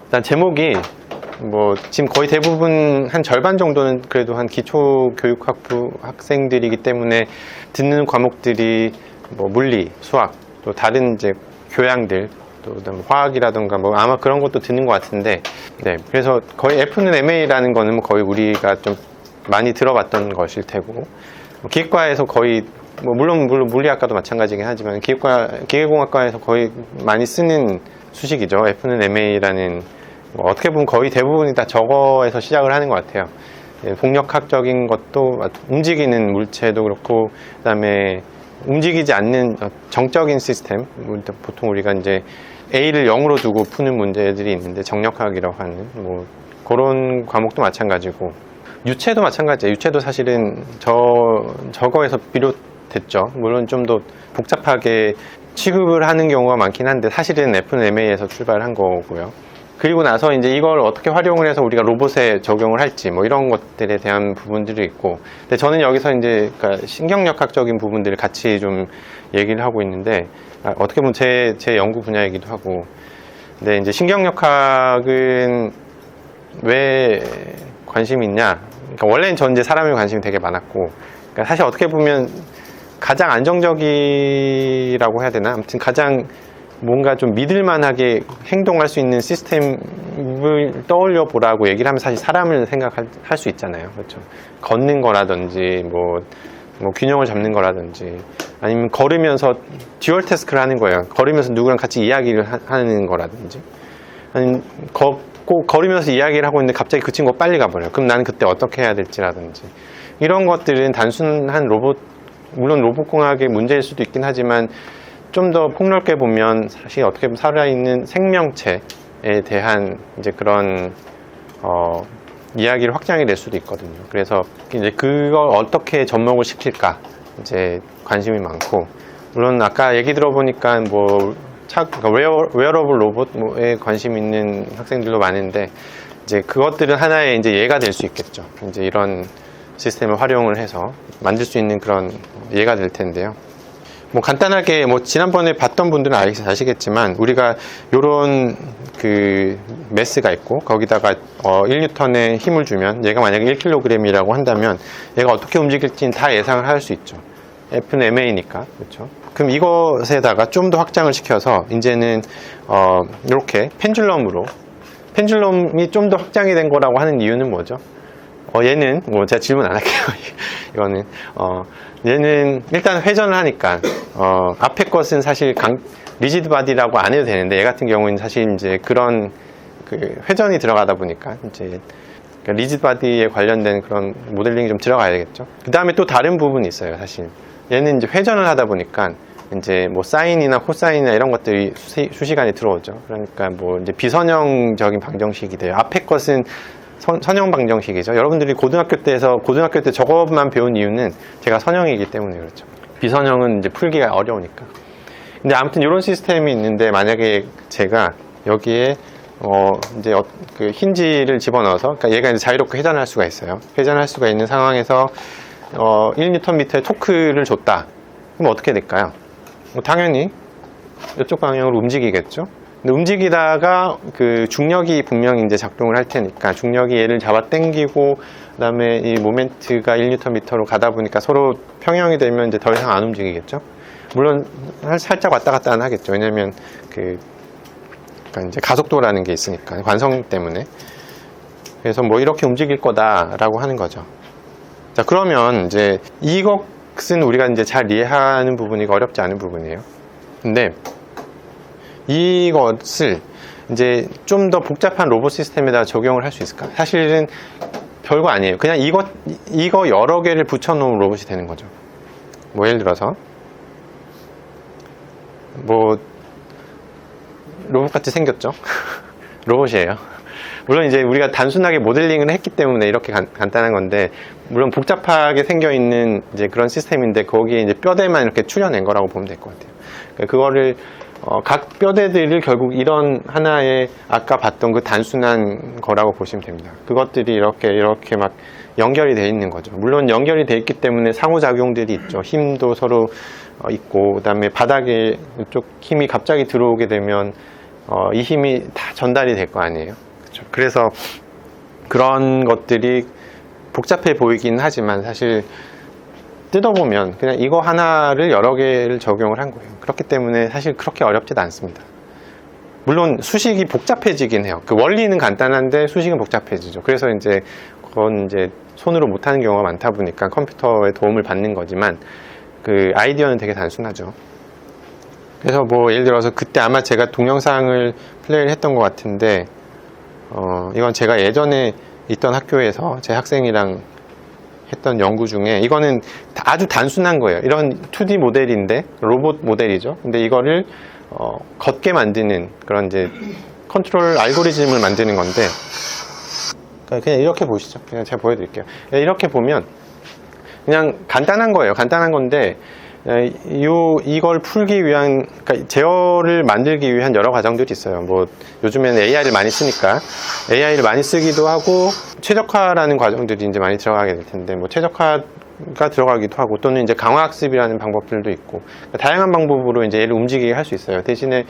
일단 제목이 뭐 지금 거의 대부분 한 절반 정도는 그래도 한 기초교육학부 학생들이기 때문에 듣는 과목들이 뭐 물리, 수학, 또 다른 이제 교양들, 또 그다음 화학이라든가 뭐 아마 그런 것도 듣는 것 같은데, 네, 그래서 거의 F는 MA라는 거는 뭐 거의 우리가 좀 많이 들어봤던 것일 테고, 기계과에서 거의 뭐 물론 물리학과도 마찬가지긴 하지만 기계공학과에서 거의 많이 쓰는 수식이죠. F는 MA라는 뭐 어떻게 보면 거의 대부분이 다 저거에서 시작을 하는 것 같아요. 폭력학적인 것도 움직이는 물체도 그렇고, 그다음에 움직이지 않는 정적인 시스템, 보통 우리가 이제 A를 0으로 두고 푸는 문제들이 있는데 정력학이라고 하는 뭐 그런 과목도 마찬가지고, 유체도 마찬가지예요. 유체도 사실은 저거에서 비롯됐죠. 물론 좀 더 복잡하게 취급을 하는 경우가 많긴 한데 사실은 F는 MA에서 출발한 거고요. 그리고 나서 이제 이걸 어떻게 활용을 해서 우리가 로봇에 적용을 할지 뭐 이런 것들에 대한 부분들이 있고, 근데 저는 여기서 이제 그러니까 신경역학적인 부분들을 같이 좀 얘기를 하고 있는데, 어떻게 보면 제 연구 분야이기도 하고, 근데 이제 신경역학은 왜 관심이 있냐? 그러니까 원래는 전 이제 사람에 관심이 되게 많았고, 그러니까 사실 어떻게 보면 가장 안정적이라고 해야 되나? 아무튼 가장 뭔가 좀 믿을만하게 행동할 수 있는 시스템을 떠올려 보라고 얘기를 하면 사실 사람을 생각할 수 있잖아요. 그렇죠? 걷는 거라든지 뭐 균형을 잡는 거라든지, 아니면 걸으면서 듀얼 태스크를 하는 거예요. 걸으면서 누구랑 같이 이야기를 하는 거라든지, 아니면 걷고 걸으면서 이야기를 하고 있는데 갑자기 그 친구가 빨리 가버려요. 그럼 나는 그때 어떻게 해야 될지라든지, 이런 것들은 단순한 물론 로봇공학의 문제일 수도 있긴 하지만 좀 더 폭넓게 보면 사실 어떻게 보면 살아있는 생명체에 대한 이제 그런 이야기를 확장해 낼 수도 있거든요. 그래서 이제 그걸 어떻게 접목을 시킬까 이제 관심이 많고, 물론 아까 얘기 들어보니까 뭐 그러니까 웨어러블 로봇에 관심 있는 학생들도 많은데, 이제 그것들은 하나의 이제 예가 될 수 있겠죠. 이제 이런 시스템을 활용을 해서 만들 수 있는 그런 예가 될 텐데요. 뭐 간단하게 뭐 지난번에 봤던 분들은 아시겠지만, 우리가 요런 그 매스가 있고 거기다가 1N의 힘을 주면 얘가 만약에 1kg이라고 한다면 얘가 어떻게 움직일지는 다 예상을 할 수 있죠. F는 MA니까. 그렇죠? 그럼 이것에다가 좀 더 확장을 시켜서 이제는 이렇게 펜줄럼이 좀 더 확장이 된 거라고 하는 이유는 뭐죠? 얘는 뭐 제가 질문 안 할게요. 이거는 얘는 일단 회전을 하니까 앞에 것은 사실 리지드 바디라고 안 해도 되는데, 얘 같은 경우는 사실 이제 그런 그 회전이 들어가다 보니까 이제 리지드 바디에 관련된 그런 모델링이 좀 들어가야 되겠죠. 그 다음에 또 다른 부분이 있어요. 사실 얘는 이제 회전을 하다 보니까 이제 뭐 사인이나 코사인이나 이런 것들이 수시간에 들어오죠. 그러니까 뭐 이제 비선형적인 방정식이 돼요. 앞에 것은 선형 방정식이죠. 여러분들이 고등학교 때 저것만 배운 이유는 제가 선형이기 때문에 그렇죠. 비선형은 이제 풀기가 어려우니까. 근데 아무튼 이런 시스템이 있는데, 만약에 제가 여기에 이제 그 힌지를 집어넣어서, 그러니까 얘가 이제 자유롭게 회전할 수가 있어요. 회전할 수가 있는 상황에서 1Nm의 토크를 줬다. 그럼 어떻게 될까요? 뭐 당연히 이쪽 방향으로 움직이겠죠. 근데 움직이다가 그 중력이 분명히 이제 작동을 할 테니까, 중력이 얘를 잡아 당기고 그다음에 이 모멘트가 1Nm로 가다 보니까 서로 평형이 되면 이제 더 이상 안 움직이겠죠. 물론 살짝 왔다 갔다 하겠죠. 왜냐면 그러니까 이제 가속도라는 게 있으니까, 관성 때문에. 그래서 뭐 이렇게 움직일 거다라고 하는 거죠. 자, 그러면 이제 이것은 우리가 이제 잘 이해하는 부분이고 어렵지 않은 부분이에요. 근데 이것을 이제 좀 더 복잡한 로봇 시스템에다 적용을 할 수 있을까? 사실은 별거 아니에요. 그냥 이거 여러 개를 붙여놓은 로봇이 되는 거죠. 뭐 예를 들어서 뭐 로봇같이 생겼죠. 로봇이에요. 물론 이제 우리가 단순하게 모델링을 했기 때문에 이렇게 간단한 건데, 물론 복잡하게 생겨 있는 이제 그런 시스템인데 거기에 이제 뼈대만 이렇게 추려낸 거라고 보면 될 것 같아요. 그거를 각 뼈대들을 결국 이런 하나의 아까 봤던 그 단순한 거라고 보시면 됩니다. 그것들이 이렇게 막 연결이 되어 있는 거죠. 물론 연결이 되어 있기 때문에 상호작용들이 있죠. 힘도 서로 있고, 그 다음에 바닥에 이쪽 힘이 갑자기 들어오게 되면 이 힘이 다 전달이 될 거 아니에요. 그렇죠? 그래서 그런 것들이 복잡해 보이긴 하지만 사실 뜯어보면 그냥 이거 하나를 여러 개를 적용을 한 거예요. 그렇기 때문에 사실 그렇게 어렵지도 않습니다. 물론 수식이 복잡해지긴 해요. 그 원리는 간단한데 수식은 복잡해지죠. 그래서 이제 그건 이제 손으로 못하는 경우가 많다 보니까 컴퓨터의 도움을 받는 거지만 그 아이디어는 되게 단순하죠. 그래서 뭐 예를 들어서 그때 아마 제가 동영상을 플레이를 했던 것 같은데 이건 제가 예전에 있던 학교에서 제 학생이랑 했던 연구 중에 이거는 아주 단순한 거예요. 이런 2D 모델인데 로봇 모델이죠. 근데 이거를 걷게 만드는 그런 이제 컨트롤 알고리즘을 만드는 건데 그냥 이렇게 보시죠. 그냥 제가 보여드릴게요. 이렇게 보면 그냥 간단한 거예요. 간단한 건데 이걸 풀기 위한, 그러니까 제어를 만들기 위한 여러 과정들이 있어요. 뭐 요즘에는 AI를 많이 쓰니까 AI를 많이 쓰기도 하고 최적화라는 과정들이 이제 많이 들어가게 될 텐데 뭐 최적화가 들어가기도 하고 또는 이제 강화학습이라는 방법들도 있고 그러니까 다양한 방법으로 이제 얘를 움직이게 할 수 있어요. 대신에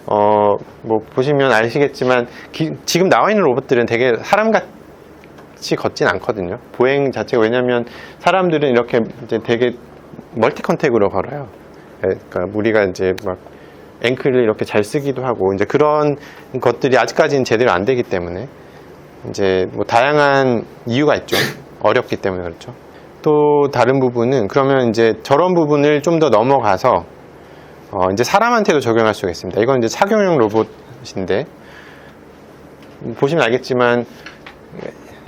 뭐 보시면 아시겠지만 지금 나와 있는 로봇들은 되게 사람같이 걷진 않거든요. 보행 자체가. 왜냐면 사람들은 이렇게 이제 되게 멀티 컨택으로 걸어요. 그러니까 우리가 이제 막 앵클을 이렇게 잘 쓰기도 하고 이제 그런 것들이 아직까지는 제대로 안 되기 때문에 이제 뭐 다양한 이유가 있죠. 어렵기 때문에 그렇죠. 또 다른 부분은 그러면 이제 저런 부분을 좀 더 넘어가서 이제 사람한테도 적용할 수가 있습니다. 이건 이제 착용형 로봇인데 보시면 알겠지만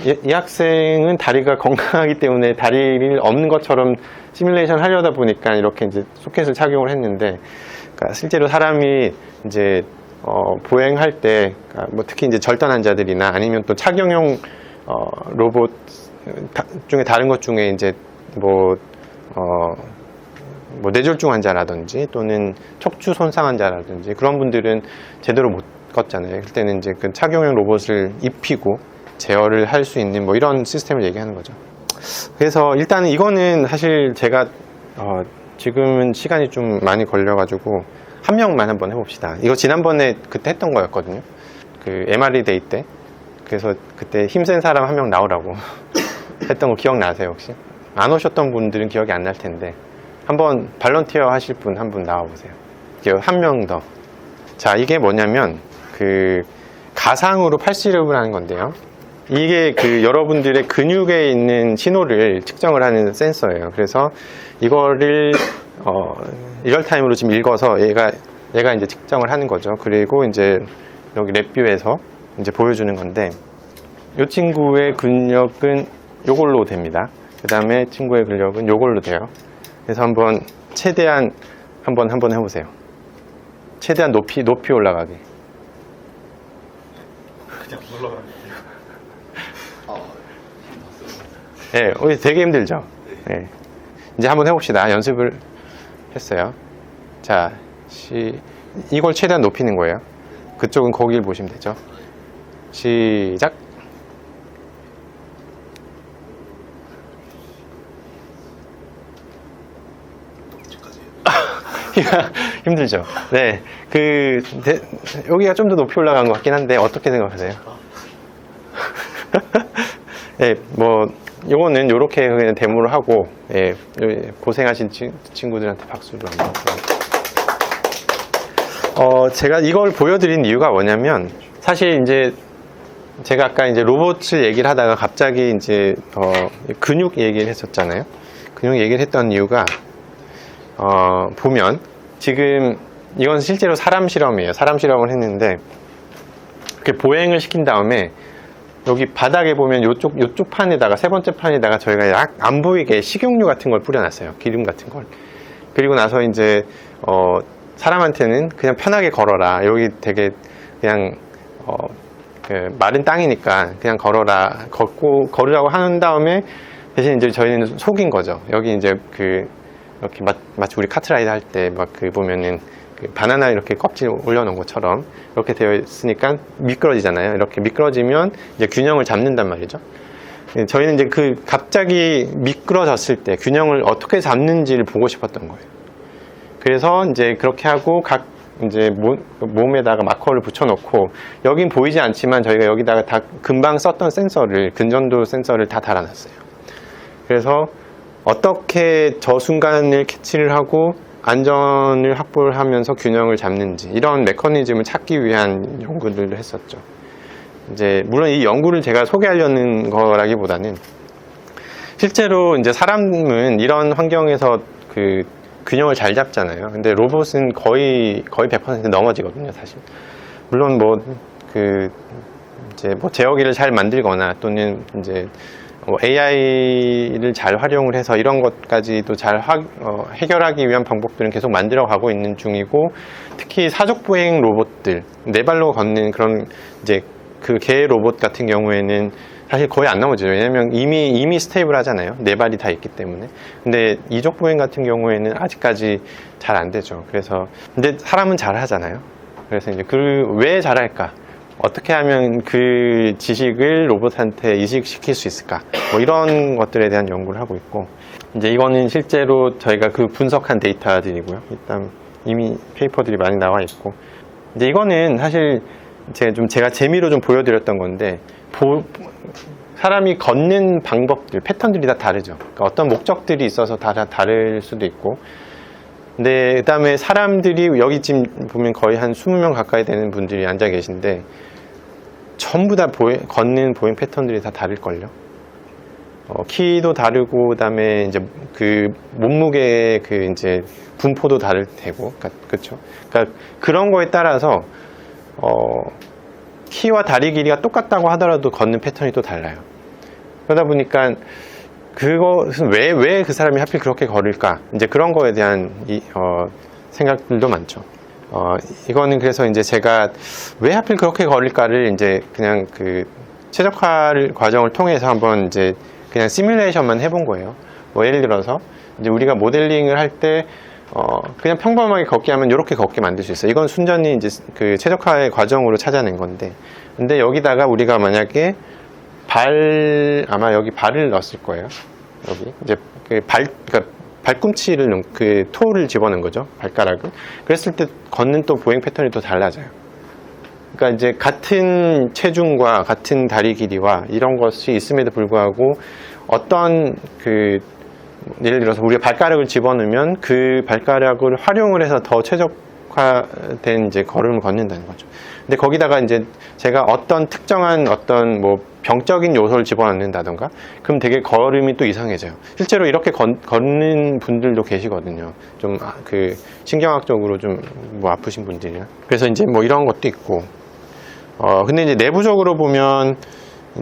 이 학생은 다리가 건강하기 때문에 다리를 없는 것처럼 시뮬레이션 하려다 보니까 이렇게 이제 소켓을 착용을 했는데, 그러니까 실제로 사람이 이제 보행할 때, 그러니까 뭐 특히 이제 절단 환자들이나 아니면 또 착용용 로봇 중에 다른 것 중에 이제 뭐 뇌졸중 환자라든지 또는 척추 손상 환자라든지 그런 분들은 제대로 못 걷잖아요. 그때는 이제 그 착용용 로봇을 입히고 제어를 할 수 있는 뭐 이런 시스템을 얘기하는 거죠. 그래서 일단은 이거는 사실 제가 지금은 시간이 좀 많이 걸려가지고 한 명만 한번 해봅시다. 이거 지난번에 그때 했던 거였거든요. 그 MRE 데이 때. 그래서 그때 힘센 사람 한 명 나오라고 했던 거 기억나세요 혹시? 안 오셨던 분들은 기억이 안 날 텐데 한번 발런티어 하실 분 한 분 나와보세요. 한 명 더. 자, 이게 뭐냐면 그 가상으로 팔씨름을 하는 건데요. 이게 그 여러분들의 근육에 있는 신호를 측정을 하는 센서예요. 그래서 이거를 리얼타임으로 지금 읽어서 얘가 이제 측정을 하는 거죠. 그리고 이제 여기 랩뷰에서 이제 보여주는 건데 이 친구의 근력은 요걸로 됩니다. 그 다음에 친구의 근력은 요걸로 돼요. 그래서 한번 최대한 한번 해보세요. 최대한 높이 올라가게. 그냥 올라가는 네, 되게 힘들죠? 네. 이제 한번 해봅시다. 연습을 했어요. 자, 이걸 최대한 높이는 거예요. 그쪽은 거기를 보시면 되죠. 시작. 힘들죠? 네. 여기가 좀 더 높이 올라간 것 같긴 한데, 어떻게 생각하세요? 네, 뭐, 요거는 요렇게 그냥 데모를 하고, 예, 고생하신 친구들한테 박수를 한번. 제가 이걸 보여드린 이유가 뭐냐면, 사실 이제, 제가 아까 이제 로봇을 얘기를 하다가 갑자기 이제, 근육 얘기를 했었잖아요. 근육 얘기를 했던 이유가, 보면, 지금, 이건 실제로 사람 실험이에요. 사람 실험을 했는데, 이렇게 보행을 시킨 다음에, 여기 바닥에 보면 요쪽 판에다가, 세 번째 판에다가 저희가 안 보이게 식용유 같은 걸 뿌려놨어요. 기름 같은 걸. 그리고 나서 이제, 사람한테는 그냥 편하게 걸어라. 여기 되게 그냥, 그 마른 땅이니까 그냥 걸으라고 하는 다음에 대신 이제 저희는 속인 거죠. 여기 이제 이렇게 마치 우리 카트라이드 할 때 막 보면은 바나나 이렇게 껍질 올려놓은 것처럼 이렇게 되어 있으니까 미끄러지잖아요. 이렇게 미끄러지면 이제 균형을 잡는단 말이죠. 저희는 이제 갑자기 미끄러졌을 때 균형을 어떻게 잡는지를 보고 싶었던 거예요. 그래서 이제 그렇게 하고 이제 몸에다가 마커를 붙여놓고 여긴 보이지 않지만 저희가 여기다가 다 금방 썼던 센서를 근전도 센서를 다 달아놨어요. 그래서 어떻게 저 순간을 캐치를 하고 안전을 확보를 하면서 균형을 잡는지 이런 메커니즘을 찾기 위한 연구들을 했었죠. 이제 물론 이 연구를 제가 소개하려는 거라기보다는 실제로 이제 사람은 이런 환경에서 그 균형을 잘 잡잖아요. 근데 로봇은 거의 100% 넘어지거든요, 사실. 물론 이제 제어기를 잘 만들거나 또는 이제 AI를 잘 활용을 해서 이런 것까지도 잘 해결하기 위한 방법들은 계속 만들어가고 있는 중이고, 특히 사족보행 로봇들, 네 발로 걷는 그런 이제 그 개 로봇 같은 경우에는 사실 거의 안 넘어져요. 왜냐면 이미 스테이블 하잖아요. 네 발이 다 있기 때문에. 근데 이족 보행 같은 경우에는 아직까지 잘 안 되죠. 근데 사람은 잘 하잖아요. 그래서 이제 왜 잘할까? 어떻게 하면 그 지식을 로봇한테 이식시킬 수 있을까? 뭐 이런 것들에 대한 연구를 하고 있고, 이제 이거는 실제로 저희가 그 분석한 데이터들이고요. 일단 이미 페이퍼들이 많이 나와 있고, 이제 이거는 사실 제가 재미로 좀 보여드렸던 건데, 사람이 걷는 방법들, 패턴들이 다 다르죠. 그러니까 어떤 목적들이 있어서 다 다를 수도 있고, 근데 그 다음에 사람들이 여기 지금 보면 거의 한 20명 가까이 되는 분들이 앉아 계신데 전부 다 걷는 보행 패턴들이 다 다를걸요. 키도 다르고, 그 다음에 이제 그 몸무게의 그 이제 분포도 다를 테고, 그쵸? 그러니까 그런 거에 따라서 키와 다리 길이가 똑같다고 하더라도 걷는 패턴이 또 달라요. 그러다 보니까 그것은 왜 그 사람이 하필 그렇게 걸을까? 이제 그런 거에 대한 생각들도 많죠. 이거는 그래서 이제 제가 왜 하필 그렇게 걸을까를 이제 그냥 그 최적화 과정을 통해서 한번 이제 그냥 시뮬레이션만 해본 거예요. 뭐 예를 들어서 이제 우리가 모델링을 할 때 그냥 평범하게 걷게 하면 이렇게 걷게 만들 수 있어요. 이건 순전히 이제 그 최적화의 과정으로 찾아낸 건데, 근데 여기다가 우리가 만약에 아마 여기 발을 넣었을 거예요. 여기 이제 그러니까 발꿈치를 그 토를 집어넣은 거죠. 발가락을. 그랬을 때 걷는 또 보행 패턴이 또 달라져요. 그러니까 이제 같은 체중과 같은 다리 길이와 이런 것이 있음에도 불구하고 어떤 예를 들어서 우리가 발가락을 집어넣으면 그 발가락을 활용을 해서 더 최적화된 이제 걸음을 걷는다는 거죠. 근데 거기다가 이제 제가 어떤 특정한 뭐 병적인 요소를 집어넣는다던가, 그럼 되게 걸음이 또 이상해져요. 실제로 이렇게 걷는 분들도 계시거든요. 좀 신경학적으로 좀 뭐 아프신 분들이나. 그래서 이제 뭐 이런 것도 있고, 근데 이제 내부적으로 보면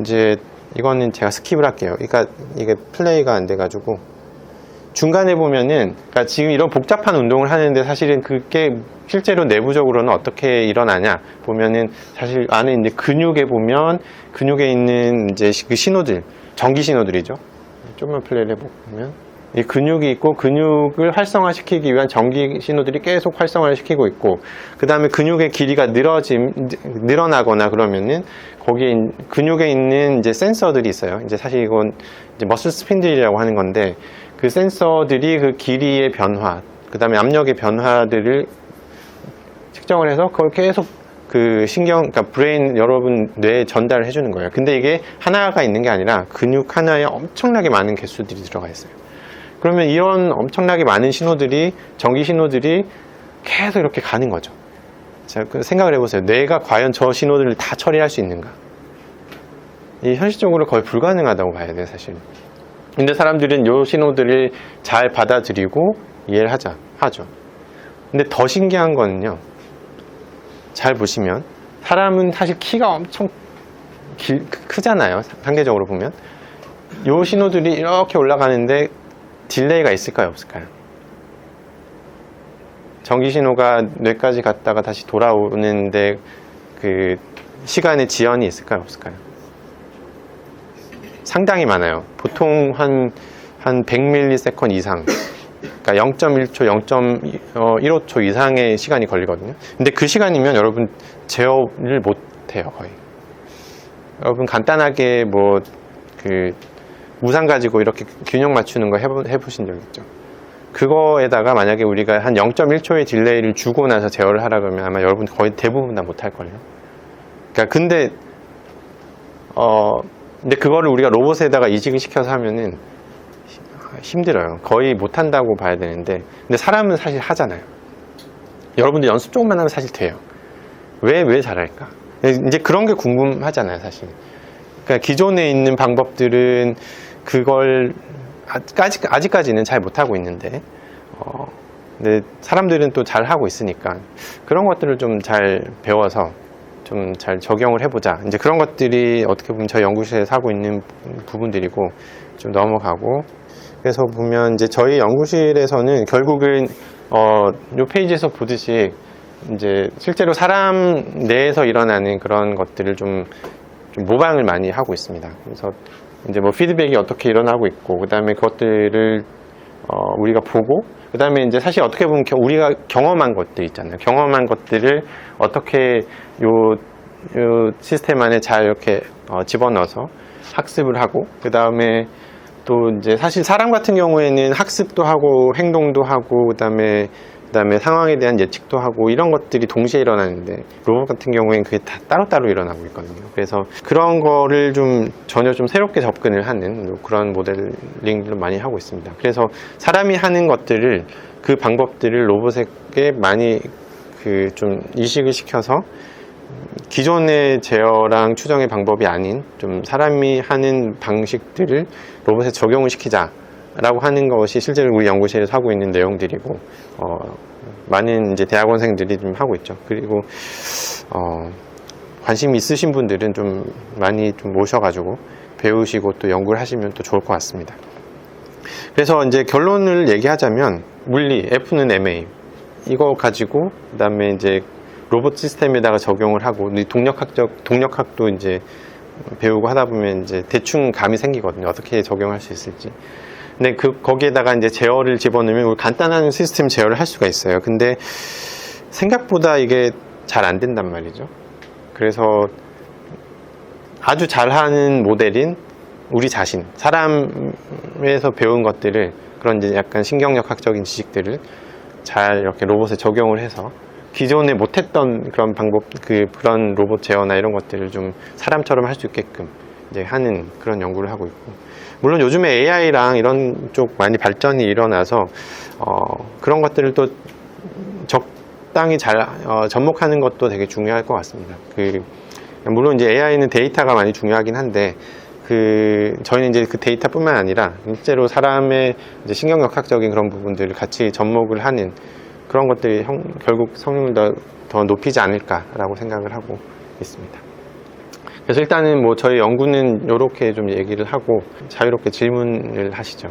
이제 이거는 제가 스킵을 할게요. 그러니까 이게 플레이가 안 돼가지고 중간에 보면은, 그러니까 지금 이런 복잡한 운동을 하는데 사실은 그게 실제로 내부적으로는 어떻게 일어나냐 보면은, 사실 안에 이제 근육에 보면 근육에 있는 이제 그 신호들, 전기 신호들이죠. 좀만 플레이를 해보면 이 근육이 있고, 근육을 활성화시키기 위한 전기 신호들이 계속 활성화를 시키고 있고, 그 다음에 근육의 길이가 늘어나거나 그러면은 거기에 근육에 있는 이제 센서들이 있어요. 이제 사실 이건 이제 머슬 스핀들이라고 하는 건데, 그 센서들이 그 길이의 변화, 그 다음에 압력의 변화들을 측정을 해서 그걸 계속 그러니까 브레인, 여러분 뇌에 전달을 해주는 거예요. 근데 이게 하나가 있는 게 아니라 근육 하나에 엄청나게 많은 개수들이 들어가 있어요. 그러면 이런 엄청나게 많은 신호들이, 전기 신호들이 계속 이렇게 가는 거죠. 자, 생각을 해보세요. 뇌가 과연 저 신호들을 다 처리할 수 있는가? 이 현실적으로 거의 불가능하다고 봐야 돼요, 사실. 근데 사람들은 이 신호들을 잘 받아들이고 이해를 하죠. 근데 더 신기한 거는요, 잘 보시면 사람은 사실 키가 엄청 크잖아요. 상대적으로 보면 이 신호들이 이렇게 올라가는데 딜레이가 있을까요, 없을까요? 전기 신호가 뇌까지 갔다가 다시 돌아오는데 그 시간의 지연이 있을까요, 없을까요? 상당히 많아요. 보통 한 100ms 이상, 그러니까 0.1초, 0.15초 이상의 시간이 걸리거든요. 근데 그 시간이면 여러분 제어를 못 해요, 거의. 여러분 간단하게 뭐 우산 가지고 이렇게 균형 맞추는 거 해보신 적 있죠? 그거에다가 만약에 우리가 한 0.1초의 딜레이를 주고 나서 제어를 하라 그러면 아마 여러분 거의 대부분 다 못할걸요. 그러니까 근데 그거를 우리가 로봇에다가 이식을 시켜서 하면은 힘들어요. 거의 못한다고 봐야 되는데, 근데 사람은 사실 하잖아요. 여러분들 연습 조금만 하면 사실 돼요. 왜 잘할까? 이제 그런 게 궁금하잖아요, 사실. 그러니까 기존에 있는 방법들은 그걸 아직까지는 잘 못하고 있는데, 근데 사람들은 또 잘 하고 있으니까 그런 것들을 좀 잘 배워서 좀 잘 적용을 해보자. 이제 그런 것들이 어떻게 보면 저희 연구실에서 하고 있는 부분들이고 좀 넘어가고, 그래서 보면 이제 저희 연구실에서는 결국은 요 페이지에서 보듯이 이제 실제로 사람 내에서 일어나는 그런 것들을 좀 모방을 많이 하고 있습니다. 그래서 이제 뭐 피드백이 어떻게 일어나고 있고, 그 다음에 그것들을 우리가 보고, 그 다음에 이제 사실 어떻게 보면 우리가 경험한 것들 있잖아요. 경험한 것들을 어떻게 요 시스템 안에 잘 이렇게 집어넣어서 학습을 하고, 그 다음에 또 이제 사실 사람 같은 경우에는 학습도 하고 행동도 하고 그다음에 상황에 대한 예측도 하고 이런 것들이 동시에 일어나는데, 로봇 같은 경우에는 그게 다 따로따로 일어나고 있거든요. 그래서 그런 거를 전혀 새롭게 접근을 하는 그런 모델링들을 많이 하고 있습니다. 그래서 사람이 하는 것들을, 그 방법들을 로봇에게 많이 좀 이식을 시켜서 기존의 제어랑 추정의 방법이 아닌 좀 사람이 하는 방식들을 로봇에 적용을 시키자라고 하는 것이 실제로 우리 연구실에서 하고 있는 내용들이고, 많은 이제 대학원생들이 좀 하고 있죠. 그리고 관심 있으신 분들은 좀 많이 좀 모셔가지고 배우시고 또 연구를 하시면 또 좋을 것 같습니다. 그래서 이제 결론을 얘기하자면, 물리 F는 ma 이거 가지고 그다음에 이제 로봇 시스템에다가 적용을 하고, 동력학도 이제 배우고 하다 보면 이제 대충 감이 생기거든요. 어떻게 적용할 수 있을지. 근데 거기에다가 이제 제어를 집어넣으면 간단한 시스템 제어를 할 수가 있어요. 근데 생각보다 이게 잘 안 된단 말이죠. 그래서 아주 잘하는 모델인 우리 자신, 사람에서 배운 것들을, 그런 이제 약간 신경역학적인 지식들을 잘 이렇게 로봇에 적용을 해서 기존에 못했던 그런 방법, 그런 로봇 제어나 이런 것들을 좀 사람처럼 할 수 있게끔 이제 하는 그런 연구를 하고 있고, 물론 요즘에 AI랑 이런 쪽 많이 발전이 일어나서 그런 것들을 또 적당히 잘 접목하는 것도 되게 중요할 것 같습니다. 물론 이제 AI는 데이터가 많이 중요하긴 한데, 저희는 이제 그 데이터뿐만 아니라 실제로 사람의 이제 신경역학적인 그런 부분들을 같이 접목을 하는 그런 것들이 결국 성능을 더 높이지 않을까라고 생각을 하고 있습니다. 그래서 일단은 뭐 저희 연구는 이렇게 좀 얘기를 하고 자유롭게 질문을 하시죠.